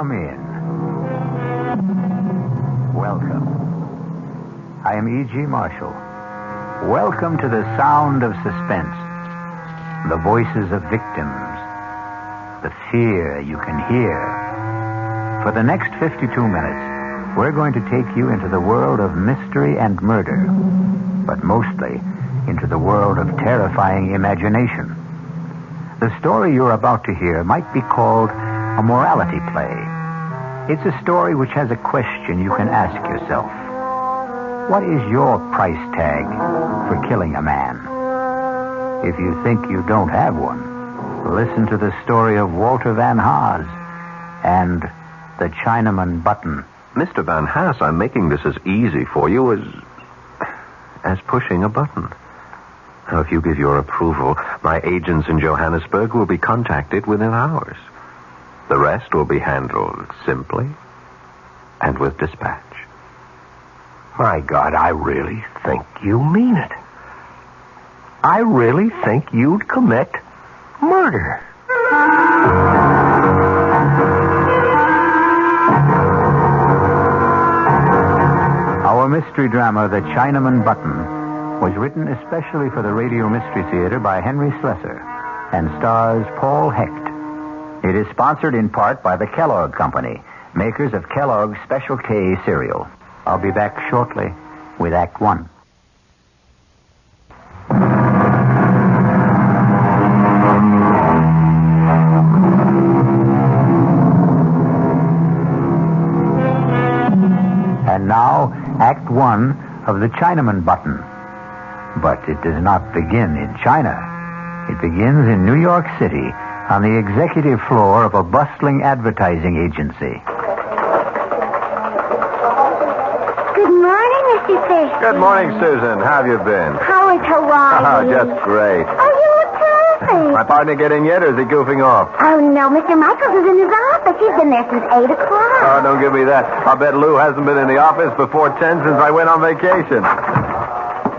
come in. Welcome. I am E.G. Marshall. Welcome to the sound of suspense. The voices of victims. The fear you can hear. For the next 52 minutes, we're going to take you into the world of mystery and murder, but mostly into the world of terrifying imagination. The story you're about to hear might be called a morality play. It's a story which has a question you can ask yourself. What is your price tag for killing a man? If you think you don't have one, listen to the story of Walter Van Haas and the Chinaman button. Mr. Van Haas, I'm making this as easy for you as pushing a button. Now, if you give your approval, my agents in Johannesburg will be contacted within hours. The rest will be handled simply and with dispatch. My God, I really think you mean it. I really think you'd commit murder. Our mystery drama, The Chinaman Button, was written especially for the Radio Mystery Theater by Henry Slessor and stars Paul Hecht. It is sponsored in part by the Kellogg Company, makers of Kellogg's Special K cereal. I'll be back shortly with Act One. And now, Act One of The Chinaman Button. But it does not begin in China. It begins in New York City on the executive floor of a bustling advertising agency. Good morning, Mr. Fish. Good morning, Susan. How have you been? How is Hawaii? Oh, just great. Oh, you look terrific. My partner get in yet, or is he goofing off? Oh, no, Mr. Michaels is in his office. He's been there since 8 o'clock. Oh, don't give me that. I'll bet Lou hasn't been in the office before 10 since I went on vacation.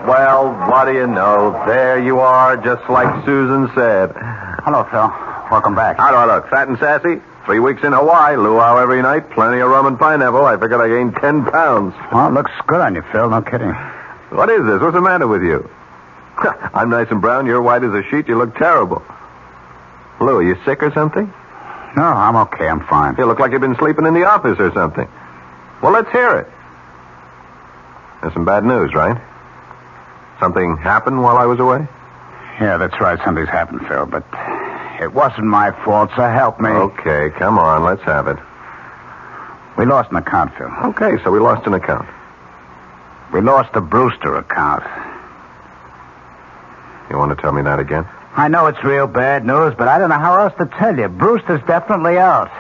Well, what do you know? There you are, just like Susan said. Hello, Phil. Welcome back. How do I look? Fat and sassy? 3 weeks in Hawaii. Luau every night. Plenty of rum and pineapple. I figured I gained 10 pounds. Well, it looks good on you, Phil. No kidding. What is this? What's the matter with you? I'm nice and brown. You're white as a sheet. You look terrible. Lou, are you sick or something? No, I'm okay. I'm fine. You look like you've been sleeping in the office or something. Well, let's hear it. There's some bad news, right? Something happened while I was away? Yeah, that's right. Something's happened, Phil, but it wasn't my fault, so help me. Okay, come on. Let's have it. We lost an account, Phil. Okay, so we lost an account. We lost the Brewster account. You want to tell me that again? I know it's real bad news, but I don't know how else to tell you. Brewster's definitely out.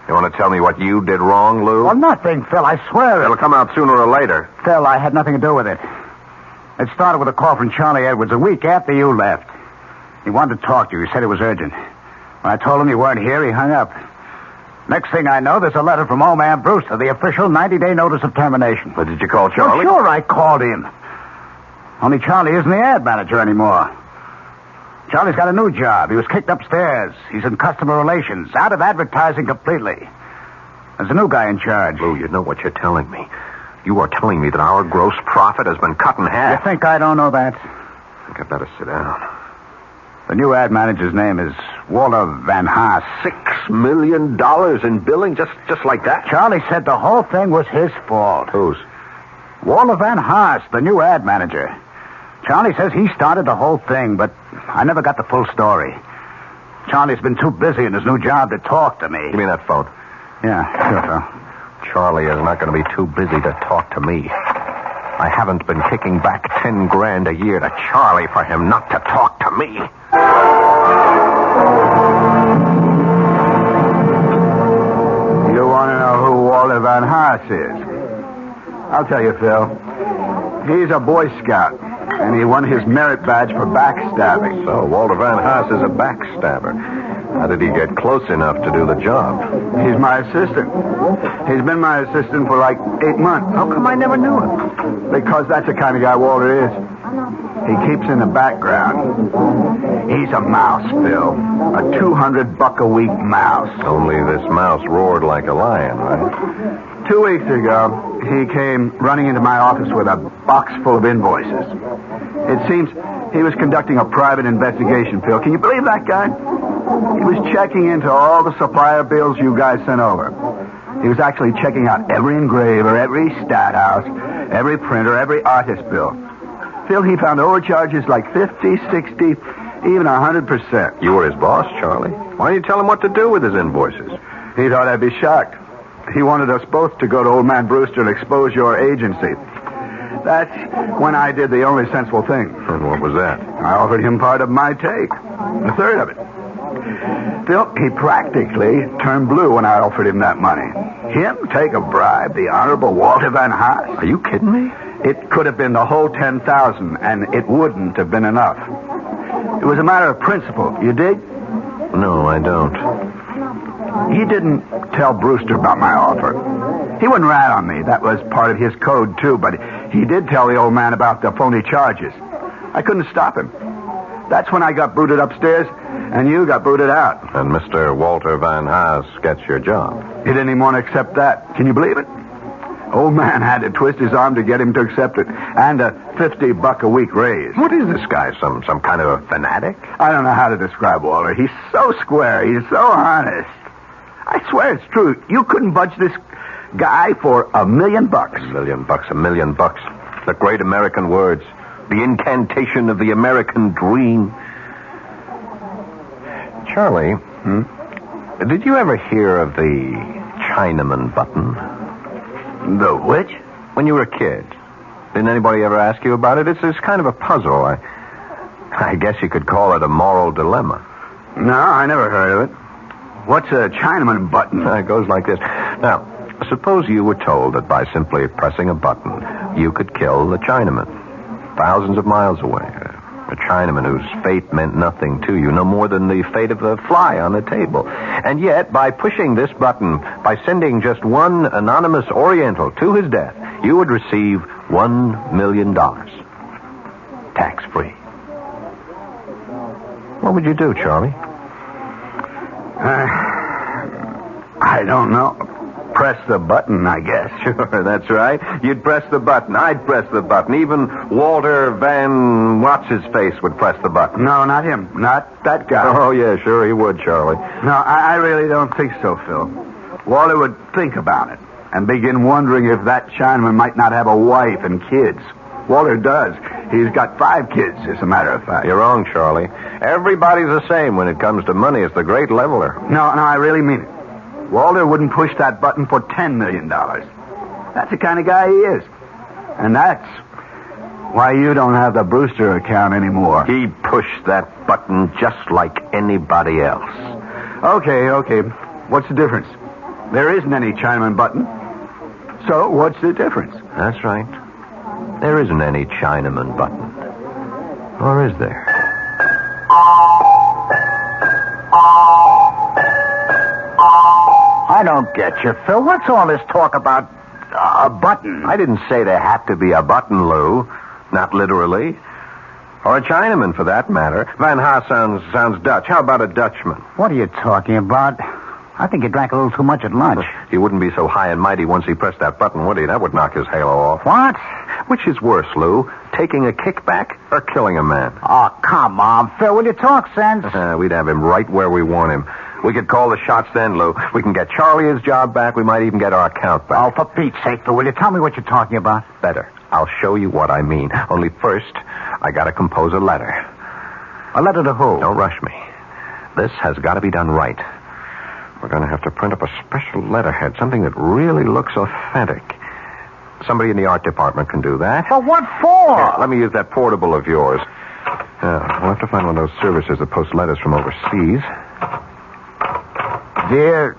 You want to tell me what you did wrong, Lou? Well, nothing, Phil. I swear It'll come out sooner or later. Phil, I had nothing to do with it. It started with a call from Charlie Edwards a week after you left. He wanted to talk to you. He said it was urgent. When I told him you weren't here, he hung up. Next thing I know, there's a letter from old man Brewster, the official 90-day notice of termination. But did you call Charlie? Well, sure, I called him. Only Charlie isn't the ad manager anymore. Charlie's got a new job. He was kicked upstairs. He's in customer relations, out of advertising completely. There's a new guy in charge. Lou, you know what you're telling me. You are telling me that our gross profit has been cut in half. You think I don't know that? I think I'd better sit down. The new ad manager's name is Walter Van Haas. $6 million in billing, just like that? Charlie said the whole thing was his fault. Whose? Walter Van Haas, the new ad manager. Charlie says he started the whole thing, but I never got the full story. Charlie's been too busy in his new job to talk to me. Give me that phone. Yeah, sure, Phil. Charlie is not going to be too busy to talk to me. I haven't been kicking back $10,000 a year to Charlie for him not to talk to me. You want to know who Walter Van Haas is? I'll tell you, Phil. He's a Boy Scout, and he won his merit badge for backstabbing. So, Walter Van Haas is a backstabber. How did he get close enough to do the job? He's my assistant. He's been my assistant for like 8 months. How come I never knew him? Because that's the kind of guy Walter is. He keeps in the background. He's a mouse, Phil. A $200-a-week mouse. Only this mouse roared like a lion, right? 2 weeks ago, he came running into my office with a box full of invoices. It seems he was conducting a private investigation, Phil. Can you believe that guy? He was checking into all the supplier bills you guys sent over. He was actually checking out every engraver, every stat house, every printer, every artist bill. Phil, he found overcharges like 50, 60, even 100%. You were his boss, Charlie. Why didn't you tell him what to do with his invoices? He thought I'd be shocked. He wanted us both to go to Old Man Brewster and expose your agency. That's when I did the only sensible thing. And what was that? I offered him part of my take. A third of it. Phil, he practically turned blue when I offered him that money. Him take a bribe, the Honorable Walter Van Haas. Are you kidding me? It could have been the whole 10,000, and it wouldn't have been enough. It was a matter of principle. You dig? No, I don't. He didn't tell Brewster about my offer. He wouldn't rat on me. That was part of his code, too, but he did tell the old man about the phony charges. I couldn't stop him. That's when I got booted upstairs, and you got booted out. And Mr. Walter Van Haas gets your job. He didn't even want to accept that. Can you believe it? Old man had to twist his arm to get him to accept it, and a $50-a-week raise. What is this guy, some kind of a fanatic? I don't know how to describe Walter. He's so square. He's so honest. I swear it's true. You couldn't budge this guy for $1 million. $1 million. The great American words. The incantation of the American dream. Charlie, did you ever hear of the Chinaman button? The which? When you were a kid. Didn't anybody ever ask you about it? It's kind of a puzzle. I guess you could call it a moral dilemma. No, I never heard of it. What's a Chinaman button? It goes like this. Now, suppose you were told that by simply pressing a button, you could kill the Chinaman. Thousands of miles away. A Chinaman whose fate meant nothing to you, no more than the fate of a fly on a table. And yet, by pushing this button, by sending just one anonymous Oriental to his death, you would receive $1 million. Tax-free. What would you do, Charlie? I don't know. Press the button, I guess. Sure, that's right. You'd press the button. I'd press the button. Even Walter Van What's-His-Face would press the button. No, not him. Not that guy. Oh, yeah, sure he would, Charlie. No, I really don't think so, Phil. Walter would think about it and begin wondering if that Chinaman might not have a wife and kids. Walter does. He's got 5 kids, as a matter of fact. You're wrong, Charlie. Everybody's the same when it comes to money. It's the great leveler. No, I really mean it. Walter wouldn't push that button for $10 million. That's the kind of guy he is. And that's why you don't have the Brewster account anymore. He pushed that button just like anybody else. Okay. What's the difference? There isn't any Chinaman button. So what's the difference? That's right. There isn't any Chinaman button. Or is there? I don't get you, Phil. What's all this talk about a button? I didn't say there had to be a button, Lou. Not literally. Or a Chinaman, for that matter. Van Haas sounds Dutch. How about a Dutchman? What are you talking about? I think you drank a little too much at lunch. He wouldn't be so high and mighty once he pressed that button, would he? That would knock his halo off. What? Which is worse, Lou? Taking a kickback or killing a man? Oh, come on, Phil. Will you talk sense? We'd have him right where we want him. We could call the shots then, Lou. We can get Charlie his job back. We might even get our account back. Oh, for Pete's sake, Phil, will you tell me what you're talking about? Better. I'll show you what I mean. Only first, I gotta compose a letter. A letter to who? Don't rush me. This has got to be done right. We're going to have to print up a special letterhead, something that really looks authentic. Somebody in the art department can do that. But what for? Here, let me use that portable of yours. We'll have to find one of those services that post letters from overseas. Dear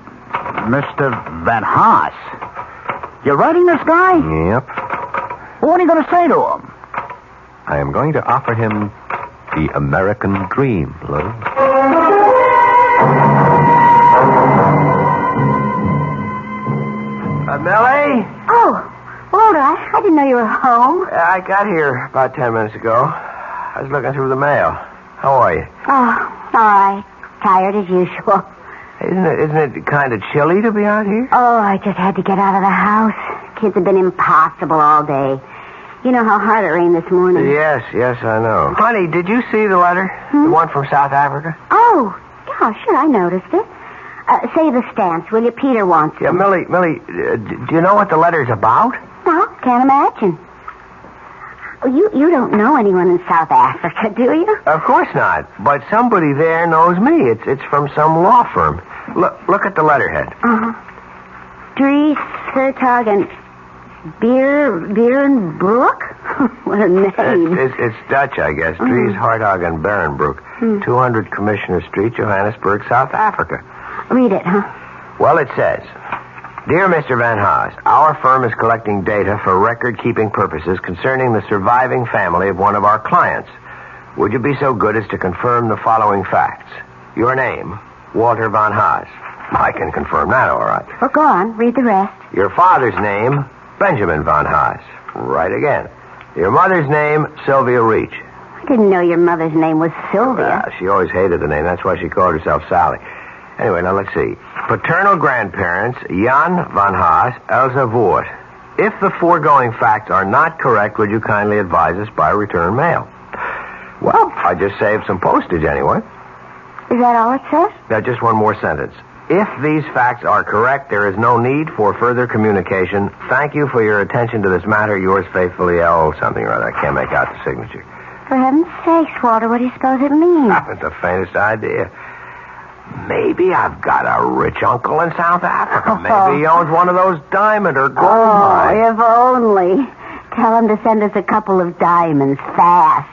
Mr. Van Haas, you're writing this guy? Yep. Well, what are you going to say to him? I am going to offer him the American dream, Lou. Millie? Oh, Walter, I didn't know you were home. I got here about 10 minutes ago. I was looking through the mail. How are you? Oh, all right. Tired as usual. Isn't it kind of chilly to be out here? Oh, I just had to get out of the house. Kids have been impossible all day. You know how hard it rained this morning. Yes, I know. Honey, did you see the letter? The one from South Africa? Oh, yeah, sure, I noticed it. Say the stamps, will you? Peter wants Yeah, them. Millie, do you know what the letter's about? No, can't imagine. Oh, you don't know anyone in South Africa, do you? Of course not. But somebody there knows me. It's from some law firm. Look at the letterhead. Uh-huh. Dries Sertog and Beerenbroek? What a name. It's Dutch, I guess. Dries Hartog and Berenbroek. 200 Commissioner Street, Johannesburg, South Africa. Read it, huh? Well, it says, Dear Mr. Van Haas, our firm is collecting data for record-keeping purposes concerning the surviving family of one of our clients. Would you be so good as to confirm the following facts? Your name, Walter Van Haas. I can confirm that, all right. Well, go on. Read the rest. Your father's name, Benjamin Van Haas. Right again. Your mother's name, Sylvia Reach. I didn't know your mother's name was Sylvia. She always hated the name. That's why she called herself Sally. Anyway, now let's see. Paternal grandparents, Jan Van Haas, Elsa Voort. If the foregoing facts are not correct, would you kindly advise us by return mail? Well, I just saved some postage anyway. Is that all it says? Now, just one more sentence. If these facts are correct, there is no need for further communication. Thank you for your attention to this matter. Yours faithfully, L. something or other. I can't make out the signature. For heaven's sakes, Walter, what do you suppose it means? I haven't the faintest idea. Maybe I've got a rich uncle in South Africa. Maybe he owns one of those diamond or gold mines. If only. Tell him to send us a couple of diamonds fast.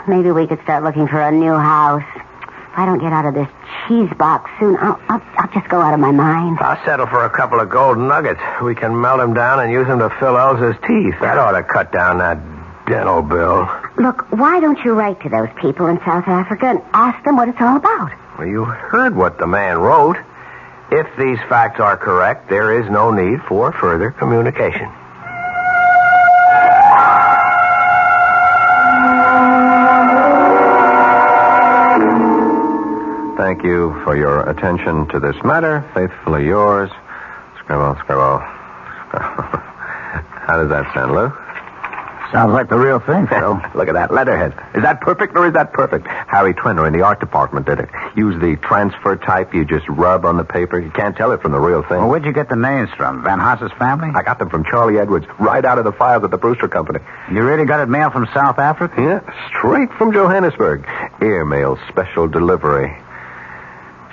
Maybe we could start looking for a new house. If I don't get out of this cheese box soon, I'll just go out of my mind. I'll settle for a couple of gold nuggets. We can melt them down and use them to fill Elsa's teeth. That ought to cut down that dental bill. Look, why don't you write to those people in South Africa and ask them what it's all about? Well, you heard what the man wrote. If these facts are correct, there is no need for further communication. Thank you for your attention to this matter. Faithfully yours, Scribble. How does that sound, Lou? Sounds like the real thing, Phil. Look at that letterhead. Is that perfect or is that perfect? Harry Twinner in the art department did it. Use the transfer type you just rub on the paper. You can't tell it from the real thing. Well, where'd you get the names from? Van Haas's family? I got them from Charlie Edwards, right out of the files at the Brewster Company. You really got it mailed from South Africa? Yeah, straight from Johannesburg. Airmail special delivery.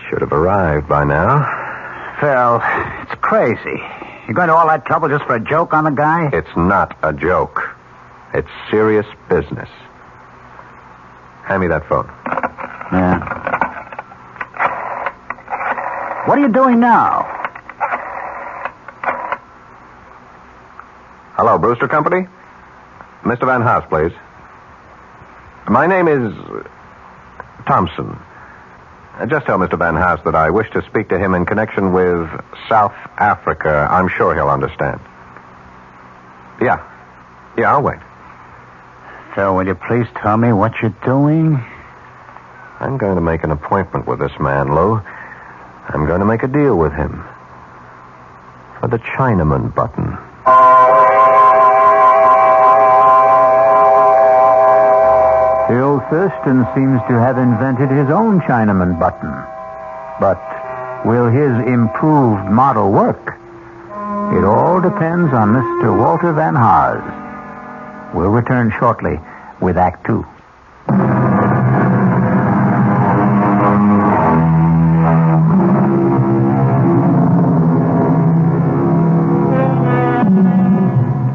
Should have arrived by now. Phil, it's crazy. You're going to all that trouble just for a joke on the guy? It's not a joke. It's serious business. Hand me that phone. Yeah. What are you doing now? Hello, Brewster Company? Mr. Van Haas, please. My name is Thompson. Just tell Mr. Van Haas that I wish to speak to him in connection with South Africa. I'm sure he'll understand. Yeah, I'll wait. Phil, will you please tell me what you're doing? I'm going to make an appointment with this man, Lou. I'm going to make a deal with him. For the Chinaman button. Phil Thurston seems to have invented his own Chinaman button. But will his improved model work? It all depends on Mr. Walter Van Haas. We'll return shortly with Act Two.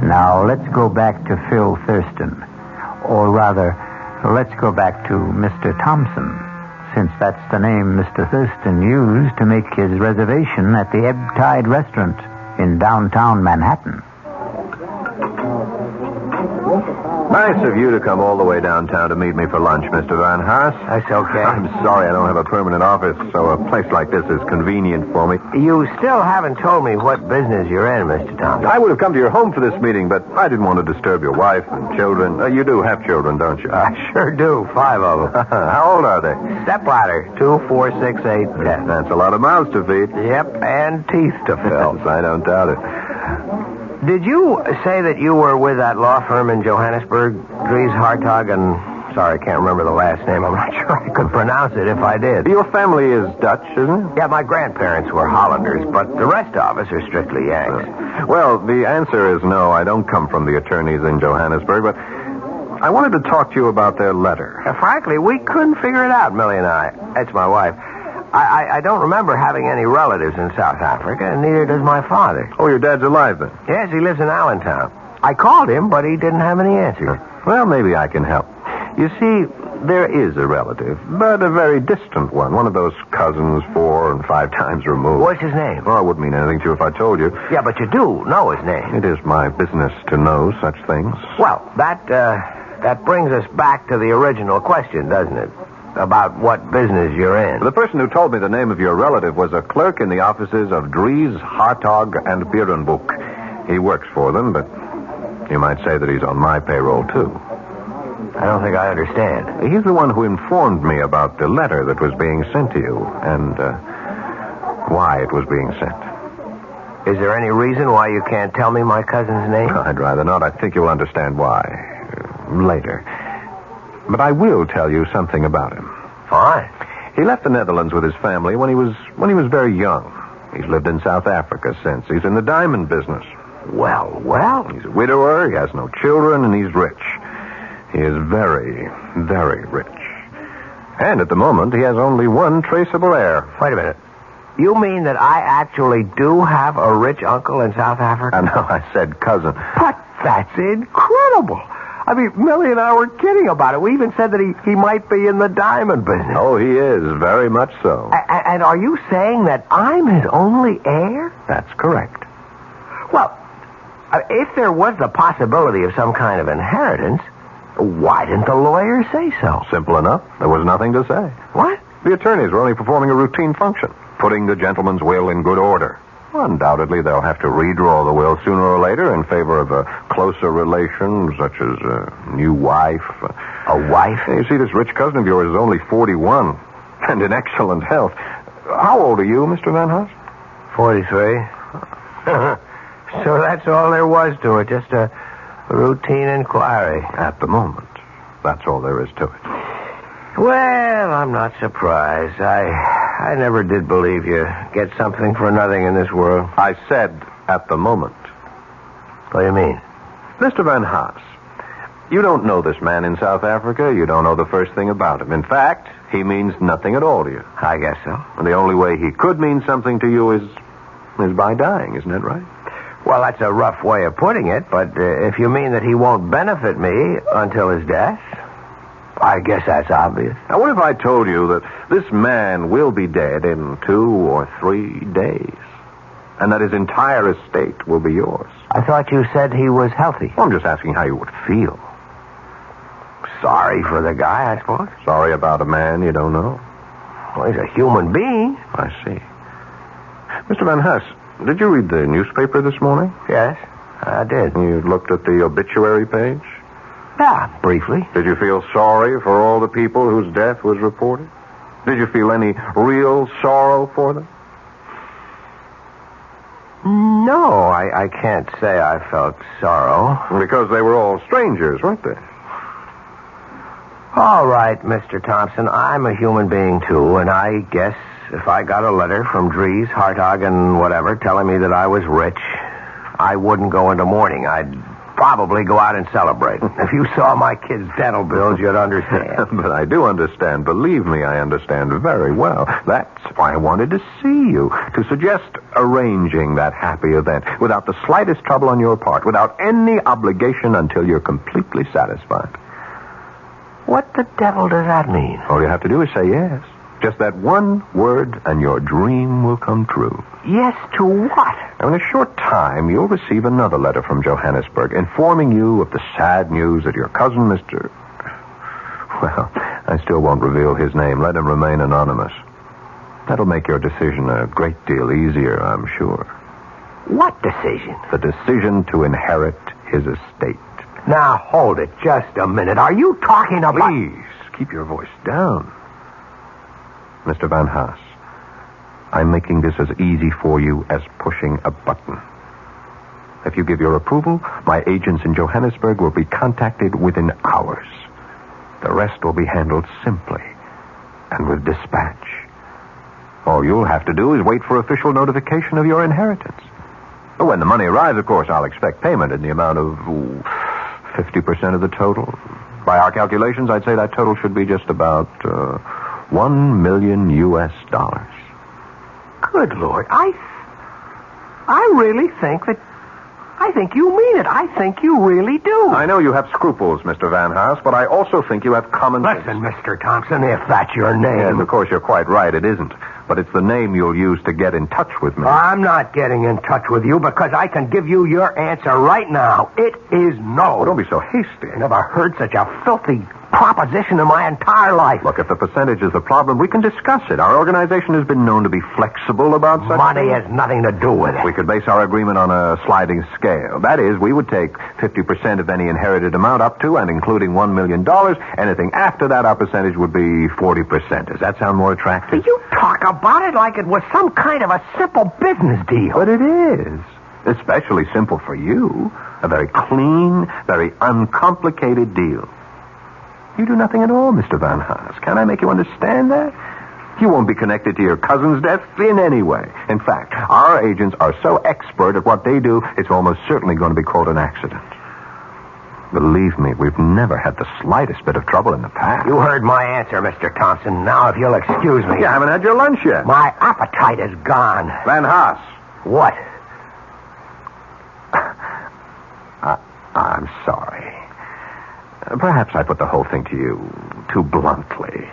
Now, let's go back to Phil Thurston. Or rather, let's go back to Mr. Thompson, since that's the name Mr. Thurston used to make his reservation at the Ebb Tide Restaurant in downtown Manhattan. Nice of you to come all the way downtown to meet me for lunch, Mr. Van Haas. That's okay. I'm sorry I don't have a permanent office, so a place like this is convenient for me. You still haven't told me what business you're in, Mr. Thompson. I would have come to your home for this meeting, but I didn't want to disturb your wife and children. You do have children, don't you? I sure do. 5 of them. How old are they? Stepladder. 2, 4, 6, 8, 10. That's a lot of mouths to feed. Yep, and teeth to fill. I don't doubt it. Did you say that you were with that law firm in Johannesburg, Dries Hartog, and... Sorry, I can't remember the last name. I'm not sure I could pronounce it if I did. Your family is Dutch, isn't it? Yeah, my grandparents were Hollanders, but the rest of us are strictly Yanks. Well, the answer is no. I don't come from the attorneys in Johannesburg, but I wanted to talk to you about their letter. Frankly, we couldn't figure it out, Millie and I. That's my wife. I don't remember having any relatives in South Africa, and neither does my father. Oh, your dad's alive then? Yes, he lives in Allentown. I called him, but he didn't have any answers. Well, maybe I can help. You see, there is a relative, but a very distant one of those cousins 4 and 5 times removed. What's his name? Well, it wouldn't mean anything to you if I told you. Yeah, but you do know his name. It is my business to know such things. Well, that brings us back to the original question, doesn't it? About what business you're in. The person who told me the name of your relative was a clerk in the offices of Dries, Hartog, and Berenboek. He works for them, but you might say that he's on my payroll, too. I don't think I understand. He's the one who informed me about the letter that was being sent to you and why it was being sent. Is there any reason why you can't tell me my cousin's name? I'd rather not. I think you'll understand why later. But I will tell you something about him. Fine. He left the Netherlands with his family when he was very young. He's lived in South Africa since. He's in the diamond business. Well. He's a widower, he has no children, and he's rich. He is very, very rich. And at the moment, he has only one traceable heir. Wait a minute. You mean that I actually do have a rich uncle in South Africa? No, I said cousin. But that's incredible. I mean, Millie and I were kidding about it. We even said that he might be in the diamond business. Oh, he is, very much so. And are you saying that I'm his only heir? That's correct. Well, if there was the possibility of some kind of inheritance, why didn't the lawyer say so? Simple enough. There was nothing to say. What? The attorneys were only performing a routine function, putting the gentleman's will in good order. Undoubtedly, they'll have to redraw the will sooner or later in favor of a closer relation, such as a new wife. A wife? You see, this rich cousin of yours is only 41 and in excellent health. How old are you, Mr. Van Haas? 43. So that's all there was to it, just a routine inquiry. At the moment, that's all there is to it. Well, I'm not surprised. I never did believe you get something for nothing in this world. I said at the moment. What do you mean? Mr. Van Haas, you don't know this man in South Africa. You don't know the first thing about him. In fact, he means nothing at all to you. I guess so. And the only way he could mean something to you is by dying, isn't that right? Well, that's a rough way of putting it, but if you mean that he won't benefit me until his death, I guess that's obvious. Now, what if I told you that this man will be dead in 2 or 3 days, and that his entire estate will be yours? I thought you said he was healthy. Well, I'm just asking how you would feel. Sorry for the guy, I suppose. Sorry about a man you don't know. Well, he's a human being. I see. Mr. Van Haas, did you read the newspaper this morning? Yes, I did. You looked at the obituary page? Yeah, briefly. Did you feel sorry for all the people whose death was reported? Did you feel any real sorrow for them? No, I can't say I felt sorrow. Because they were all strangers, weren't they? All right, Mr. Thompson, I'm a human being, too, and I guess if I got a letter from Dries, Hartog, and whatever telling me that I was rich, I wouldn't go into mourning. I'd probably go out and celebrate. If you saw my kids' dental bills, you'd understand. But I do understand. Believe me, I understand very well. That's why I wanted to see you, to suggest arranging that happy event without the slightest trouble on your part, without any obligation until you're completely satisfied. What the devil does that mean? All you have to do is say yes. Just that one word, and your dream will come true. Yes to what? Now, in a short time, you'll receive another letter from Johannesburg informing you of the sad news that your cousin, Mr. Well, I still won't reveal his name. Let him remain anonymous. That'll make your decision a great deal easier, I'm sure. What decision? The decision to inherit his estate. Now, hold it just a minute. Are you talking about... Please, keep your voice down. Mr. Van Haas, I'm making this as easy for you as pushing a button. If you give your approval, my agents in Johannesburg will be contacted within hours. The rest will be handled simply and with dispatch. All you'll have to do is wait for official notification of your inheritance. When the money arrives, of course, I'll expect payment in the amount of 50% of the total. By our calculations, I'd say that total should be just about $1 million. Good Lord. I really think that... I think you mean it. I think you really do. I know you have scruples, Mr. Van Haas, but I also think you have common sense. Listen, Mr. Thompson, if that's your name... Yes, of course, you're quite right. It isn't. But it's the name you'll use to get in touch with me. I'm not getting in touch with you because I can give you your answer right now. It is no. Oh, don't be so hasty. I never heard such a filthy proposition in my entire life. Look, if the percentage is the problem, we can discuss it. Our organization has been known to be flexible about such Money things. has nothing to do with it. We could base our agreement on a sliding scale. That is, we would take 50% of any inherited amount up to and including $1 million. Anything after that, our percentage would be 40%. Does that sound more attractive? You talk about it like it was some kind of a simple business deal. But it is. Especially simple for you. A very clean, very uncomplicated deal. You do nothing at all, Mr. Van Haas. Can I make you understand that? You won't be connected to your cousin's death in any way. In fact, our agents are so expert at what they do, it's almost certainly going to be called an accident. Believe me, we've never had the slightest bit of trouble in the past. You heard my answer, Mr. Thompson. Now, if you'll excuse me... You haven't had your lunch yet. My appetite is gone. Van Haas. What? I'm sorry. Perhaps I put the whole thing to you too bluntly.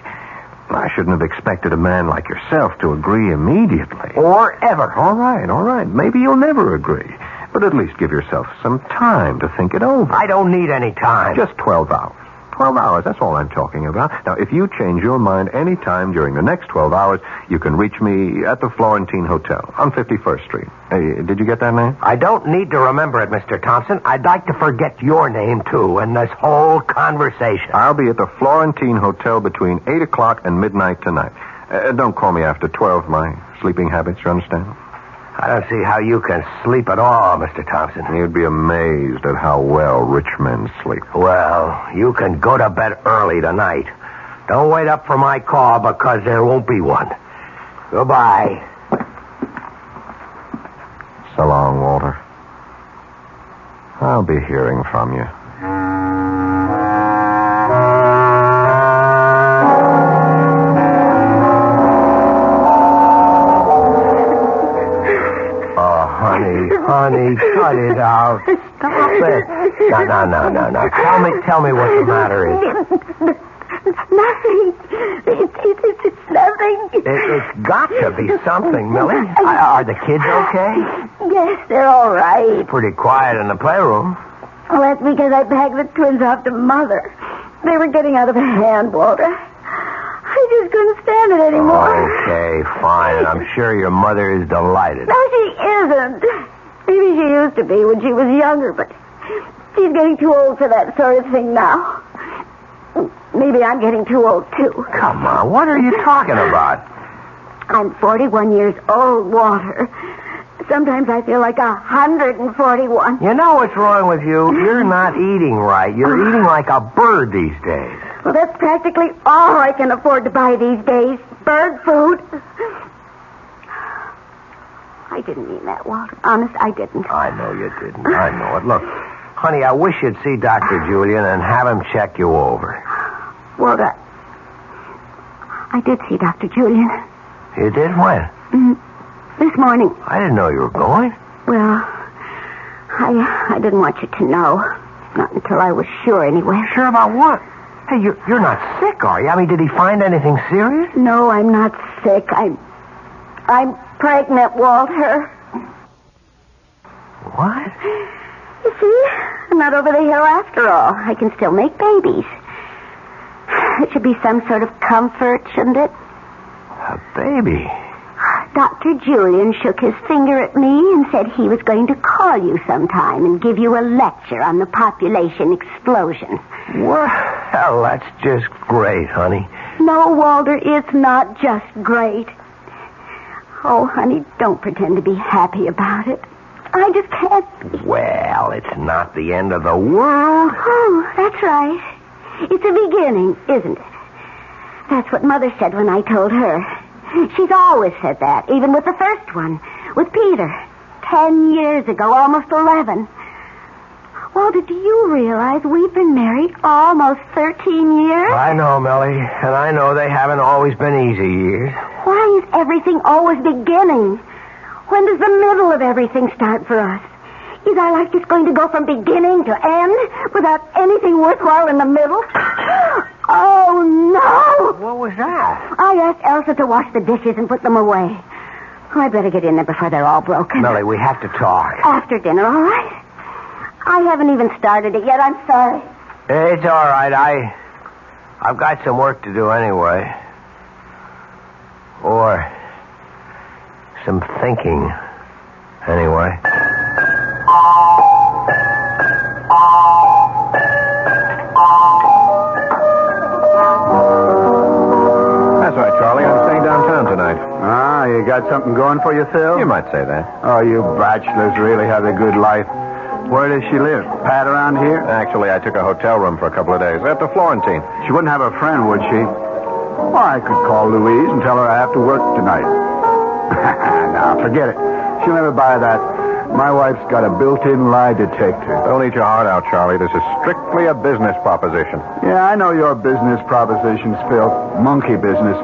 I shouldn't have expected a man like yourself to agree immediately. Or ever. All right. Maybe you'll never agree. But at least give yourself some time to think it over. I don't need any time. Just 12 hours. 12 hours, that's all I'm talking about. Now, if you change your mind any time during the next 12 hours, you can reach me at the Florentine Hotel on 51st Street. Hey, did you get that name? I don't need to remember it, Mr. Thompson. I'd like to forget your name, too, in this whole conversation. I'll be at the Florentine Hotel between 8 o'clock and midnight tonight. Don't call me after 12, my sleeping habits, you understand? I don't see how you can sleep at all, Mr. Thompson. You'd be amazed at how well rich men sleep. Well, you can go to bed early tonight. Don't wait up for my call because there won't be one. Goodbye. So long, Walter. I'll be hearing from you. Honey, cut it out. Stop it. No. Tell me what the matter is. Nothing. It's nothing. It's got to be something, Millie. Are the kids okay? Yes, they're all right. It's pretty quiet in the playroom. Well, that's because I packed the twins off to Mother. They were getting out of hand, Walter. I just couldn't stand it anymore. Okay, fine. I'm sure your mother is delighted. No, she isn't. Maybe she used to be when she was younger, but she's getting too old for that sort of thing now. Maybe I'm getting too old, too. Come on, what are you talking about? I'm 41 years old, Walter. Sometimes I feel like 141. You know what's wrong with you? You're not eating right. You're eating like a bird these days. Well, that's practically all I can afford to buy these days. Bird food. I didn't mean that, Walter. Honest, I didn't. I know you didn't. I know it. Look, honey, I wish you'd see Dr. Julian and have him check you over. Walter, I did see Dr. Julian. You did? When? This morning. I didn't know you were going. Well, I didn't want you to know. Not until I was sure, anyway. Sure about what? Hey, you're not sick, are you? I mean, did he find anything serious? No, I'm not sick. I'm pregnant, Walter. What? You see, I'm not over the hill after all. I can still make babies. It should be some sort of comfort, shouldn't it? A baby? Dr. Julian shook his finger at me and said he was going to call you sometime and give you a lecture on the population explosion. Well, that's just great, honey. No, Walter, it's not just great. Oh, honey, don't pretend to be happy about it. I just can't. Well, it's not the end of the world. Oh, that's right. It's a beginning, isn't it? That's what Mother said when I told her. She's always said that, even with the first one, with Peter. 10 years ago, almost 11. Walter, do you realize we've been married almost 13 years? I know, Millie, and I know they haven't always been easy years. Why is everything always beginning? When does the middle of everything start for us? Is our life just going to go from beginning to end without anything worthwhile in the middle? Oh, no! What was that? I asked Elsa to wash the dishes and put them away. Oh, I better get in there before they're all broken. Millie, we have to talk. After dinner, all right? I haven't even started it yet. I'm sorry. It's all right. I've got some work to do anyway. Or some thinking anyway. That's right, Charlie. I'm staying downtown tonight. Ah, you got something going for you, Phil? You might say that. Oh, you bachelors really have a good life. Where does she live? Pat around here? Actually, I took a hotel room for a couple of days at the Florentine. She wouldn't have a friend, would she? Well, I could call Louise and tell her I have to work tonight. Now, forget it. She'll never buy that. My wife's got a built-in lie detector. Don't eat your heart out, Charlie. This is strictly a business proposition. Yeah, I know your business propositions, Phil. Monkey business.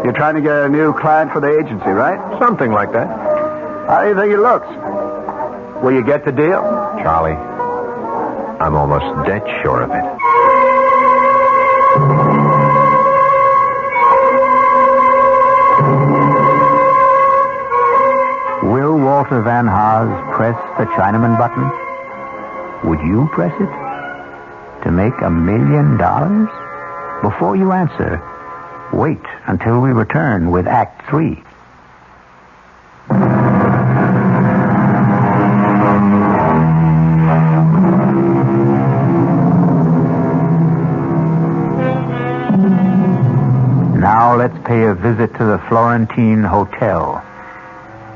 You're trying to get a new client for the agency, right? Something like that. How do you think it looks? Will you get the deal? Charlie, I'm almost dead sure of it. Will Walter Van Haas press the Chinaman button? Would you press it? To make $1 million? Before you answer, wait until we return with Act 3. Now let's pay a visit to the Florentine Hotel.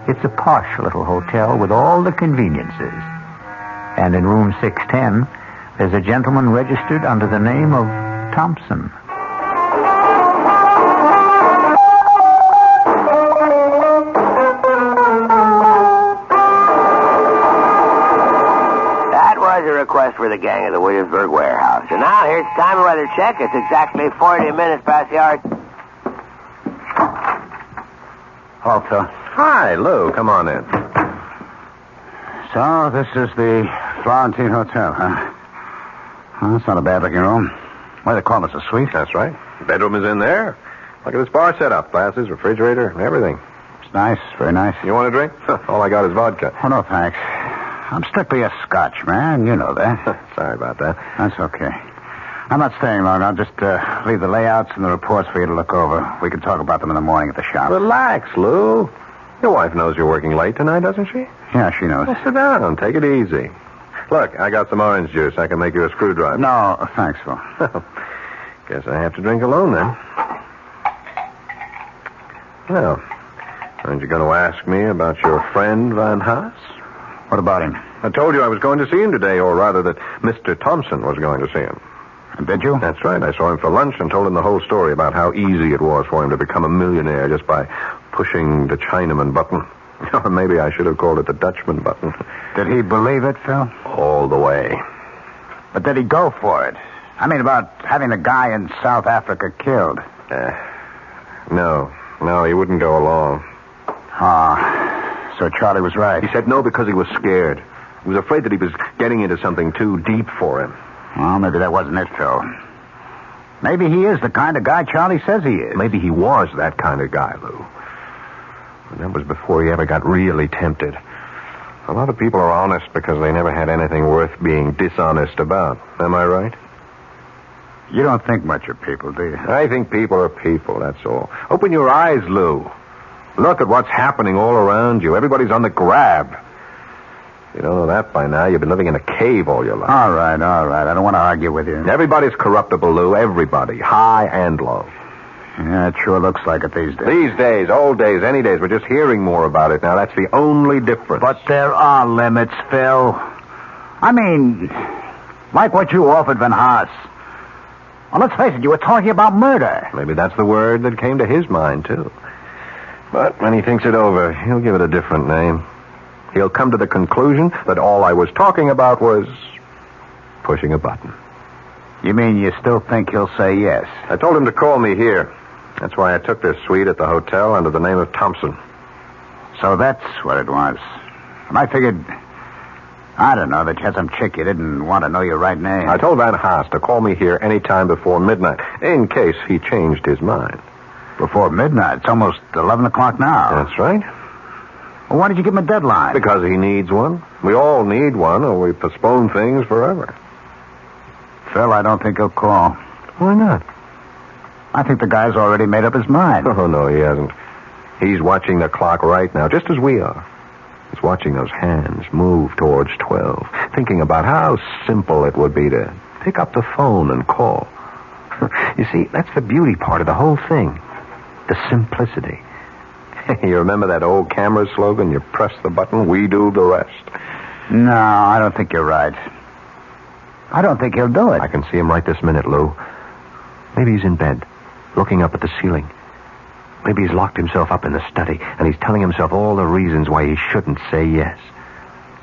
It's a posh little hotel with all the conveniences. And in room 610, there's a gentleman registered under the name of Thompson. That was a request for the gang at the Williamsburg warehouse. And now here's the time of weather check. It's exactly 40 minutes past the hour. Hello, Phil. Hi, Lou. Come on in. So, this is the Florentine Hotel, huh? Well, that's not a bad-looking room. Why they call this a suite? That's right. Bedroom is in there. Look at this bar set up. Glasses, refrigerator, everything. It's nice, very nice. You want a drink? All I got is vodka. Oh, no, thanks. I'm strictly a Scotch, man. You know that. Sorry about that. That's okay. I'm not staying long. I'll just leave the layouts and the reports for you to look over. We can talk about them in the morning at the shop. Relax, Lou. Your wife knows you're working late tonight, doesn't she? Yeah, she knows. Well, sit down. Take it easy. Look, I got some orange juice. I can make you a screwdriver. No, thanks, Phil. Guess I have to drink alone, then. Well, aren't you going to ask me about your friend, Van Haas? What about him? I told you I was going to see him today, or rather that Mr. Thompson was going to see him. Did you? That's right. I saw him for lunch and told him the whole story about how easy it was for him to become a millionaire just by pushing the Chinaman button. Or maybe I should have called it the Dutchman button. Did he believe it, Phil? All the way. But did he go for it? I mean, about having the guy in South Africa killed. No, he wouldn't go along. Ah, so Charlie was right. He said no because he was scared. He was afraid that he was getting into something too deep for him. Well, maybe that wasn't it, Phil. Maybe he is the kind of guy Charlie says he is. Maybe he was that kind of guy, Lou. But that was before he ever got really tempted. A lot of people are honest because they never had anything worth being dishonest about. Am I right? You don't think much of people, do you? I think people are people, that's all. Open your eyes, Lou. Look at what's happening all around you. Everybody's on the grab. You don't know that by now. You've been living in a cave all your life. All right. I don't want to argue with you. Everybody's corruptible, Lou. Everybody. High and low. Yeah, it sure looks like it these days. These days, old days, any days, we're just hearing more about it now. That's the only difference. But there are limits, Phil. I mean, like what you offered Van Haas. Well, let's face it, you were talking about murder. Maybe that's the word that came to his mind, too. But when he thinks it over, he'll give it a different name. He'll come to the conclusion that all I was talking about was pushing a button. You mean you still think he'll say yes? I told him to call me here. That's why I took this suite at the hotel under the name of Thompson. So that's what it was. And I figured, I don't know, that you had some chick you didn't want to know your right name. I told Van Haas to call me here any time before midnight, in case he changed his mind. Before midnight? It's almost 11 o'clock now. That's right. Well, why did you give him a deadline? Because he needs one. We all need one, or we postpone things forever. Phil, I don't think he'll call. Why not? I think the guy's already made up his mind. Oh, no, he hasn't. He's watching the clock right now, just as we are. He's watching those hands move towards 12, thinking about how simple it would be to pick up the phone and call. You see, that's the beauty part of the whole thing. The simplicity. You remember that old camera slogan? You press the button, we do the rest. No, I don't think you're right. I don't think he'll do it. I can see him right this minute, Lou. Maybe he's in bed, looking up at the ceiling. Maybe he's locked himself up in the study, and he's telling himself all the reasons why he shouldn't say yes.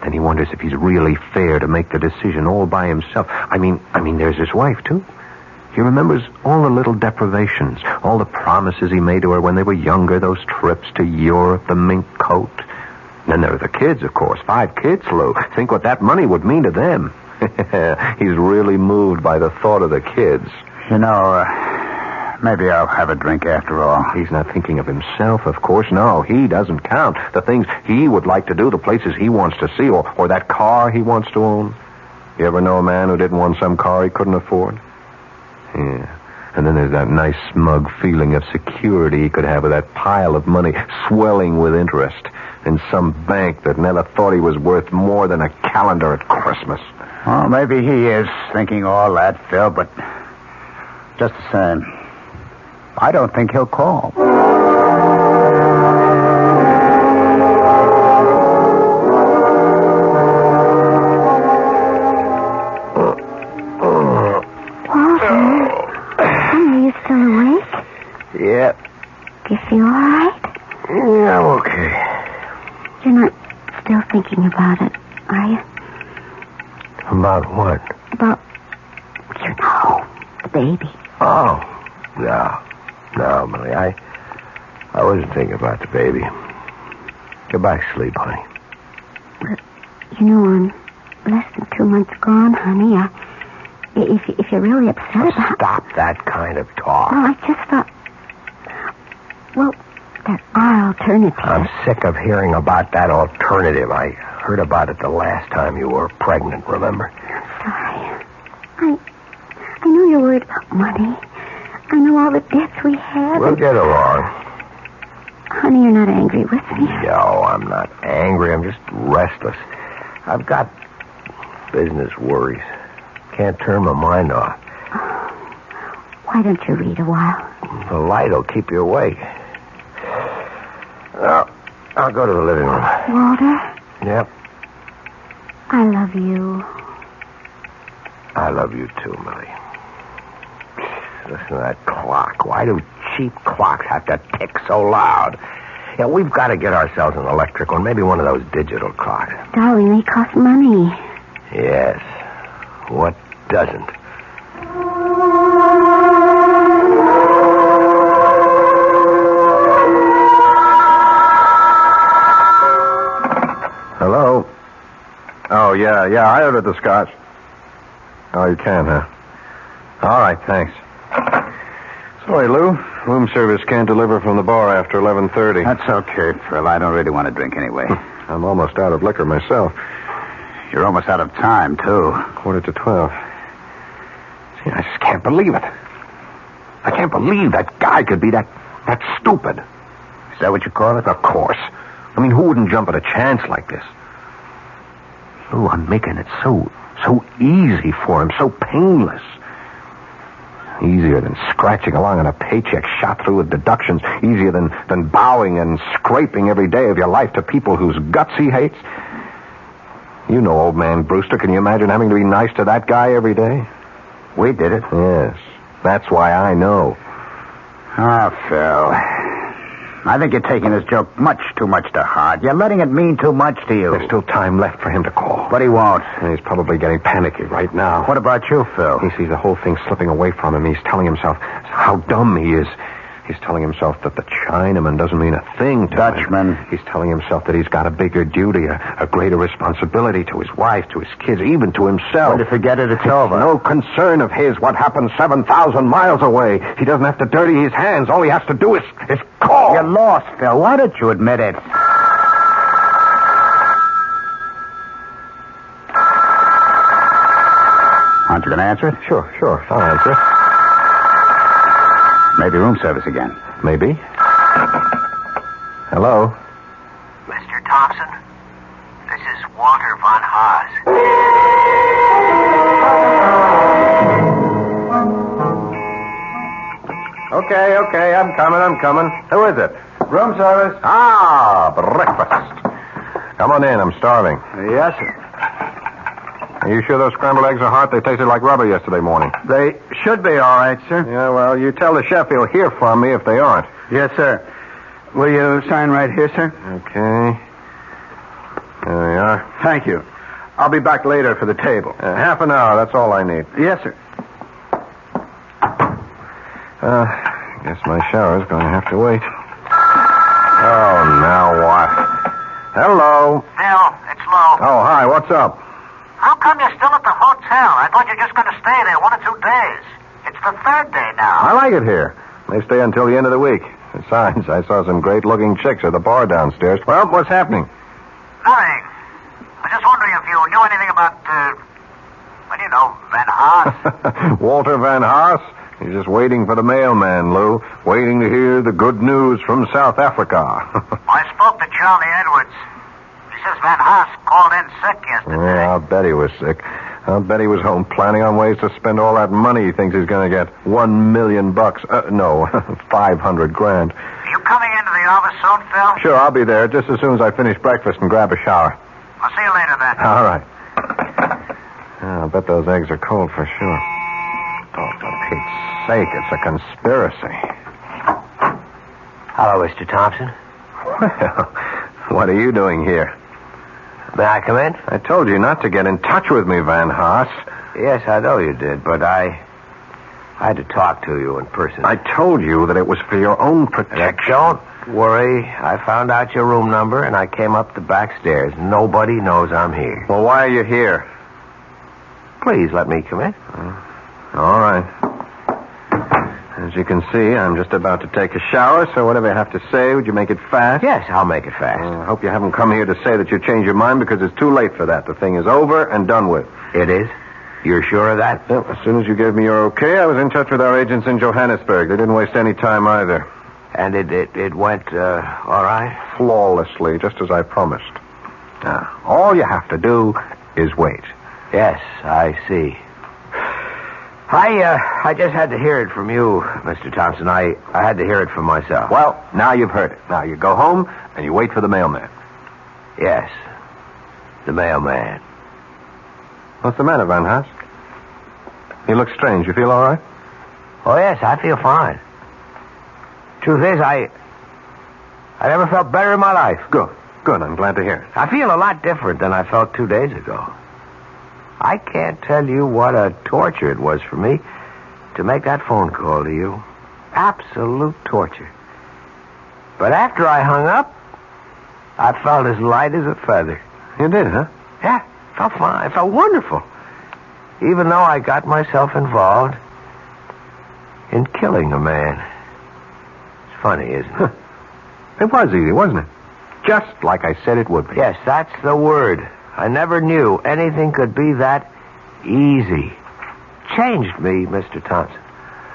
Then he wonders if he's really fair to make the decision all by himself. I mean, there's his wife, too. He remembers all the little deprivations, all the promises he made to her when they were younger, those trips to Europe, the mink coat. And then there are the kids, of course. 5 kids, Lou. Think what that money would mean to them. He's really moved by the thought of the kids. You know, maybe I'll have a drink after all. He's not thinking of himself, of course. No, he doesn't count. The things he would like to do, the places he wants to see, or that car he wants to own. You ever know a man who didn't want some car he couldn't afford? Yeah. And then there's that nice smug feeling of security he could have with that pile of money swelling with interest in some bank that never thought he was worth more than a calendar at Christmas. Well, maybe he is thinking all that, Phil, but just the same, I don't think he'll call. Yeah. Do you feel all right? Yeah, I'm okay. You're not still thinking about it, are you? About what? About, you know, the baby. Oh, no. No, Millie, I wasn't thinking about the baby. Get back to sleep, honey. But, you know, I'm less than 2 months gone, honey. If you're really upset about... Stop that kind of talk. No, I just thought... Well, there are alternatives. I'm sick of hearing about that alternative. I heard about it the last time you were pregnant, remember? Sorry. I know you're worried about money. I know all the debts we have. We'll get along. Honey, you're not angry with me. No, I'm not angry. I'm just restless. I've got business worries. Can't turn my mind off. Why don't you read a while? The light will keep you awake. I'll go to the living room. Walter? Yep. I love you. I love you too, Millie. Listen to that clock. Why do cheap clocks have to tick so loud? Yeah, we've got to get ourselves an electric one, maybe one of those digital clocks. Darling, they cost money. Yes. What doesn't? Hello? Oh, yeah, I ordered the scotch. Oh, you can, huh? All right, thanks. Sorry, Lou. Room service can't deliver from the bar after 11:30. That's okay, Phil. I don't really want to drink anyway. I'm almost out of liquor myself. You're almost out of time, too. 11:45. See, I just can't believe it. I can't believe that guy could be that stupid. Is that what you call it? Of course. I mean, who wouldn't jump at a chance like this? Lou, I'm making it so easy for him, so painless. Easier than scratching along on a paycheck shot through with deductions. Easier than bowing and scraping every day of your life to people whose guts he hates. You know old man Brewster. Can you imagine having to be nice to that guy every day? We did it. Yes. That's why I know. Ah, Phil. I think you're taking this joke much too much to heart. You're letting it mean too much to you. There's still time left for him to call. But he won't. And he's probably getting panicky right now. What about you, Phil? He sees the whole thing slipping away from him. He's telling himself how dumb he is. He's telling himself that the Chinaman doesn't mean a thing to Dutchman. him. He's telling himself that he's got a bigger duty, a greater responsibility to his wife, to his kids, even to himself. When you forget it, it's over. No concern of his what happens 7,000 miles away. He doesn't have to dirty his hands. All he has to do is call. You're lost, Phil. Why don't you admit it? Aren't you going to answer it? Sure. I'll answer it. Maybe room service again. Maybe. Hello? Mr. Thompson, this is Walter von Haas. Okay, I'm coming. Who is it? Room service. Ah, breakfast. Come on in, I'm starving. Yes, sir. Are you sure those scrambled eggs are hot? They tasted like rubber yesterday morning. They should be all right, sir. Yeah, well, you tell the chef he'll hear from me if they aren't. Yes, sir. Will you sign right here, sir? Okay. There we are. Thank you. I'll be back later for the table. Half an hour, that's all I need. Yes, sir. Guess my shower's going to have to wait. Oh, now what? Hello. Phil, it's Lou. Oh, hi, what's up? How come you're still at the hotel? I thought you were just going to stay there 1 or 2 days. It's the 3rd day now. I like it here. They stay until the end of the week. Besides, I saw some great-looking chicks at the bar downstairs. Well, what's happening? Nothing. I was just wondering if you knew anything about, Van Haas. Walter Van Haas? He's just waiting for the mailman, Lou. Waiting to hear the good news from South Africa. I spoke to Charlie Edwards. He says Van Haas called in sick yesterday. Yeah, I'll bet he was sick. I'll bet he was home planning on ways to spend all that money he thinks he's going to get. $1 million. No, 500 grand. Are you coming into the office soon, Phil? Sure, I'll be there just as soon as I finish breakfast and grab a shower. I'll see you later then. All right. I'll bet those eggs are cold for sure. Oh, for Pete's sake, it's a conspiracy. Hello, Mr. Thompson. Well, what are you doing here? May I come in? I told you not to get in touch with me, Van Haas. Yes, I know you did, but I had to talk to you in person. I told you that it was for your own protection. Don't worry. I found out your room number, and I came up the back stairs. Nobody knows I'm here. Well, why are you here? Please let me come in. All right. As you can see, I'm just about to take a shower, so whatever you have to say, would you make it fast? Yes, I'll make it fast. I hope you haven't come here to say that you changed your mind, because it's too late for that. The thing is over and done with. It is? You're sure of that? Well, as soon as you gave me your okay, I was in touch with our agents in Johannesburg. They didn't waste any time either. And it went, all right? Flawlessly, just as I promised. Now, all you have to do is wait. Yes, I see. I just had to hear it from you, Mr. Thompson. I had to hear it from myself. Well, now you've heard it. Now you go home and you wait for the mailman. Yes, the mailman. What's the matter, Van Haas? You look strange. You feel all right? Oh, yes, I feel fine. Truth is, I never felt better in my life. Good. I'm glad to hear it. I feel a lot different than I felt 2 days ago. I can't tell you what a torture it was for me to make that phone call to you. Absolute torture. But after I hung up, I felt as light as a feather. You did, huh? Yeah, felt fine. I felt wonderful. Even though I got myself involved in killing a man. It's funny, isn't it? It was easy, wasn't it? just like I said it would be. Yes, that's the word. I never knew anything could be that easy. Changed me, Mr. Thompson.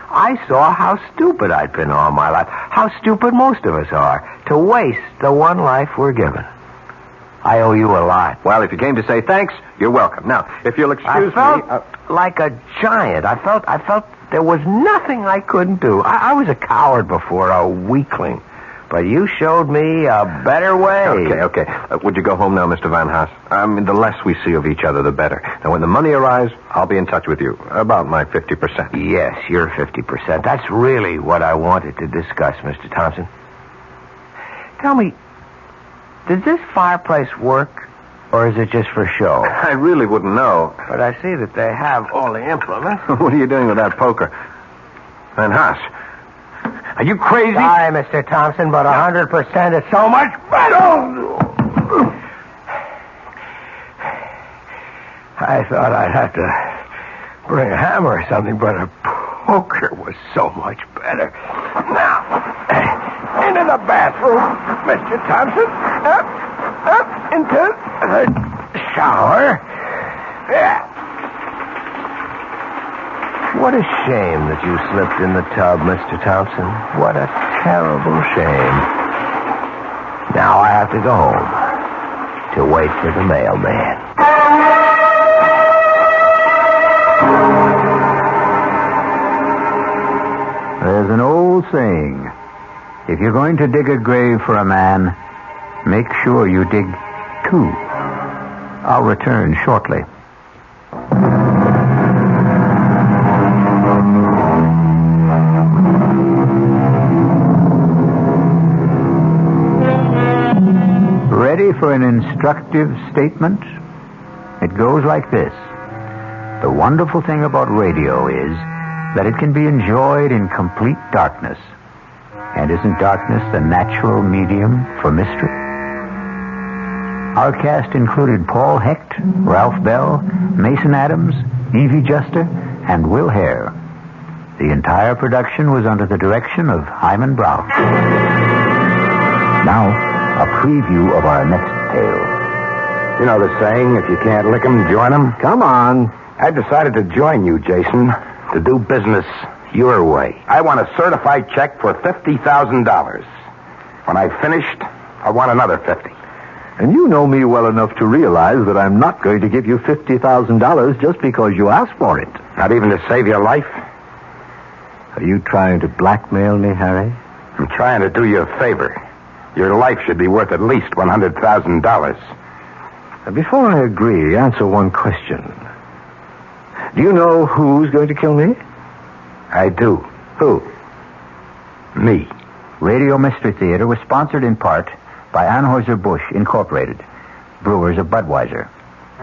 I saw how stupid I'd been all my life, how stupid most of us are, to waste the one life we're given. I owe you a lot. Well, if you came to say thanks, you're welcome. Now, if you'll excuse I me... felt like a giant. I felt there was nothing I couldn't do. I was a coward before, a weakling. But you showed me a better way. Okay. Would you go home now, Mr. Van Haas? I mean, the less we see of each other, the better. Now, when the money arrives, I'll be in touch with you about my 50%. Yes, your 50%. That's really what I wanted to discuss, Mr. Thompson. Tell me, does this fireplace work, or is it just for show? I really wouldn't know. But I see that they have all the implements. What are you doing with that poker? Van Haas, are you crazy? Sorry, Mr. Thompson, but 100% is so much better. I thought I'd have to bring a hammer or something, but a poker was so much better. Now, into the bathroom, Mr. Thompson. Up into the shower. Yeah. What a shame that you slipped in the tub, Mr. Thompson. What a terrible shame. Now I have to go home to wait for the mailman. There's an old saying, if you're going to dig a grave for a man, make sure you dig two. I'll return shortly. Ready for an instructive statement? It goes like this. The wonderful thing about radio is that it can be enjoyed in complete darkness. And isn't darkness the natural medium for mystery? Our cast included Paul Hecht, Ralph Bell, Mason Adams, Evie Juster, and Will Hare. The entire production was under the direction of Hyman Brown. Now, a preview of our next tale. You know the saying, if you can't lick 'em, join 'em? Come on. I decided to join you, Jason, to do business your way. I want a certified check for $50,000. When I've finished, I want another 50. And you know me well enough to realize that I'm not going to give you $50,000 just because you asked for it. Not even to save your life? Are you trying to blackmail me, Harry? I'm trying to do you a favor. Your life should be worth at least $100,000. Before I agree, answer one question. Do you know who's going to kill me? I do. Who? Me. Radio Mystery Theater was sponsored in part by Anheuser-Busch Incorporated, brewers of Budweiser.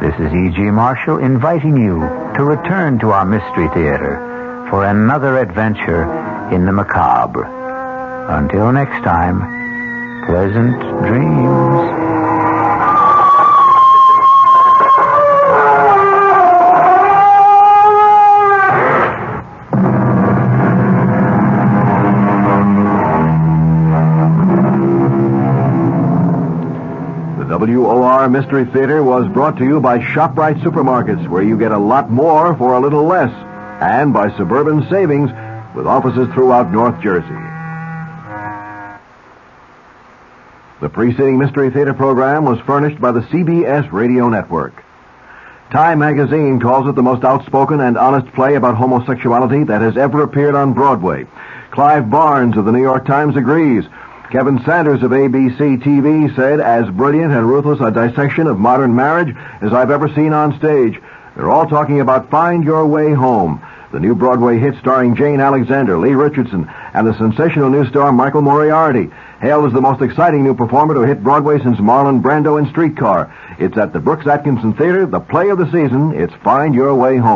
This is E.G. Marshall inviting you to return to our Mystery Theater for another adventure in the macabre. Until next time, pleasant dreams. WOR Mystery Theater was brought to you by ShopRite Supermarkets, where you get a lot more for a little less, and by Suburban Savings, with offices throughout North Jersey. The preceding Mystery Theater program was furnished by the CBS Radio Network. Time magazine calls it the most outspoken and honest play about homosexuality that has ever appeared on Broadway. Clive Barnes of the New York Times agrees. Kevin Sanders of ABC TV said, as brilliant and ruthless a dissection of modern marriage as I've ever seen on stage. They're all talking about Find Your Way Home, the new Broadway hit starring Jane Alexander, Lee Richardson, and the sensational new star Michael Moriarty, hailed as the most exciting new performer to hit Broadway since Marlon Brando in Streetcar. It's at the Brooks Atkinson Theater, the play of the season. It's Find Your Way Home.